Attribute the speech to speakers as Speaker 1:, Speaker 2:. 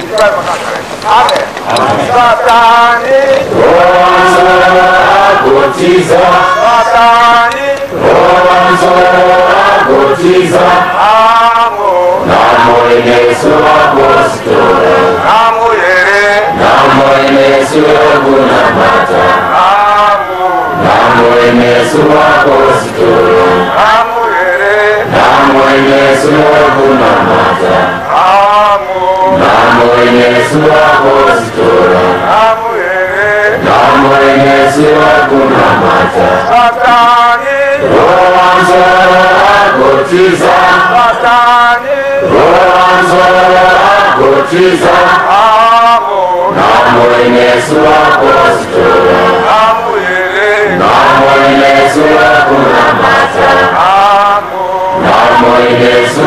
Speaker 1: Amen. Satani
Speaker 2: Gotiza
Speaker 1: Satani
Speaker 2: Gotiza Namo Yesu Apostolo
Speaker 1: Namo Yere
Speaker 2: Namo Yesu Gunamata Namo Yesu Apostolo
Speaker 1: Namo Yere
Speaker 2: Namo Yesu Gunamata Namo Yesu Apostolo
Speaker 1: Namo Yere
Speaker 2: Namo Yesu Gunamata
Speaker 1: Satani
Speaker 2: Gotiza
Speaker 1: Satani
Speaker 2: Gotiza Namo Yesu Apostolo
Speaker 1: Namo Yere
Speaker 2: Namo Yesu Gunamata Namo Yesu